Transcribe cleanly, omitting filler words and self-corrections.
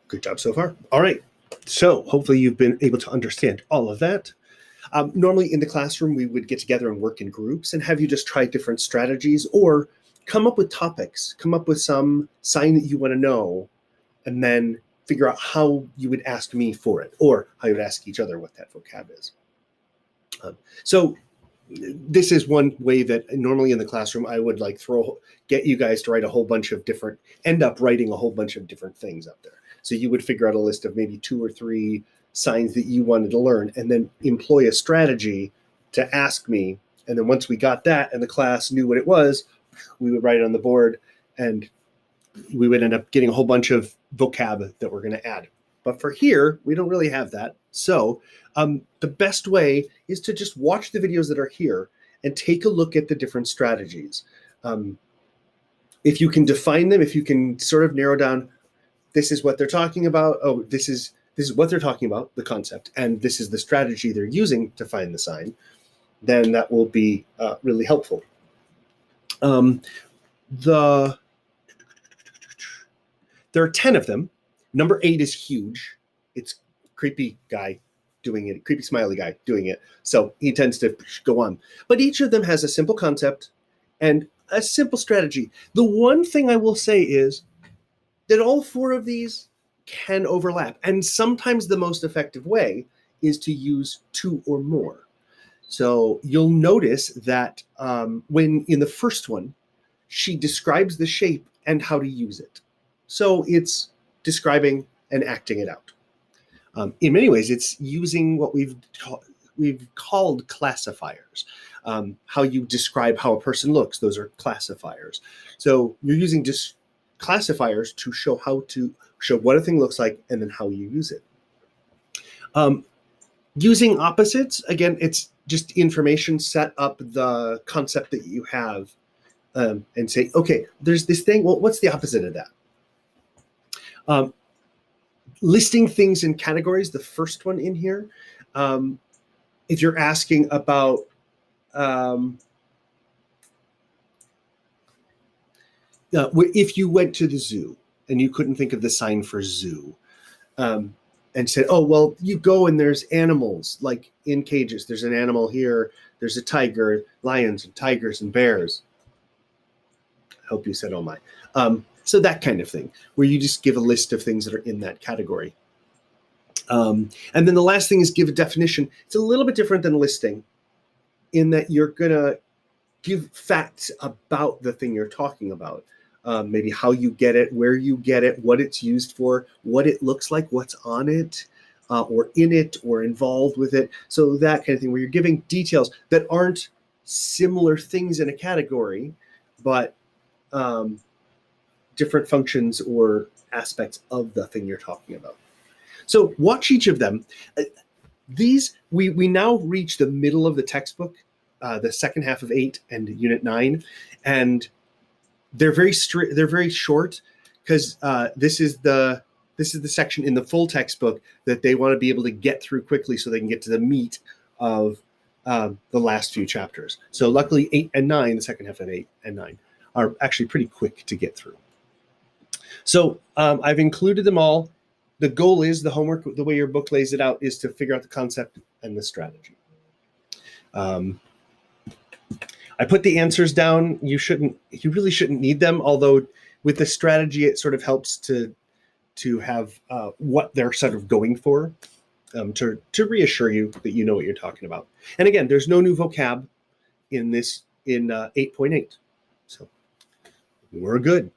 Good job so far. All right. So hopefully you've been able to understand all of that. Normally in the classroom, we would get together and work in groups and have you just try different strategies or come up with topics, come up with some sign that you want to know, and then figure out how you would ask me for it or how you would ask each other what that vocab is. So this is one way that normally in the classroom, I would like get you guys to write a whole bunch of different, end up writing a whole bunch of different things up there. So you would figure out a list of maybe 2 or 3 signs that you wanted to learn and then employ a strategy to ask me. And then once we got that and the class knew what it was, we would write it on the board and we would end up getting a whole bunch of vocab that we're going to add. But for here, we don't really have that. So the best way is to just watch the videos that are here and take a look at the different strategies. If you can define them, if you can sort of narrow down, this is what they're talking about. Oh, this is what they're talking about, the concept, and this is the strategy they're using to find the sign, then that will be really helpful. There are 10 of them. Number 8 is huge. It's creepy guy doing it, creepy smiley guy doing it. So he tends to go on. But each of them has a simple concept and a simple strategy. The one thing I will say is that all 4 of these can overlap. And sometimes the most effective way is to use 2 or more. So you'll notice that when in the first one, she describes the shape and how to use it. So it's describing and acting it out. In many ways, it's using what we've called classifiers. How you describe how a person looks, those are classifiers. So you're using just classifiers to show what a thing looks like and then how you use it. Using opposites, again, it's just information, set up the concept that you have and say, okay, there's this thing. Well, what's the opposite of that? Listing things in categories, the first one in here. If you're asking about if you went to the zoo and you couldn't think of the sign for zoo and said, oh, well, you go and there's animals like in cages. There's an animal here. There's a tiger, lions and tigers and bears. I hope you said, oh my. So that kind of thing, where you just give a list of things that are in that category. And then the last thing is give a definition. It's a little bit different than listing in that you're going to give facts about the thing you're talking about. Maybe how you get it, where you get it, what it's used for, what it looks like, what's on it, or in it, or involved with it. So that kind of thing, where you're giving details that aren't similar things in a category, but different functions or aspects of the thing you're talking about. So watch each of them. These, we now reach the middle of the textbook, the second half of 8 and Unit 9, and they're very short because this is the section in the full textbook that they want to be able to get through quickly so they can get to the meat of the last few chapters. So luckily 8 and 9, the second half of 8 and 9, are actually pretty quick to get through. So I've included them all. The goal is, the homework, the way your book lays it out, is to figure out the concept and the strategy. I put the answers down. You really shouldn't need them, although with the strategy, it sort of helps to have what they're sort of going for, to reassure you that you know what you're talking about. And again, there's no new vocab in 8.8. So we're good.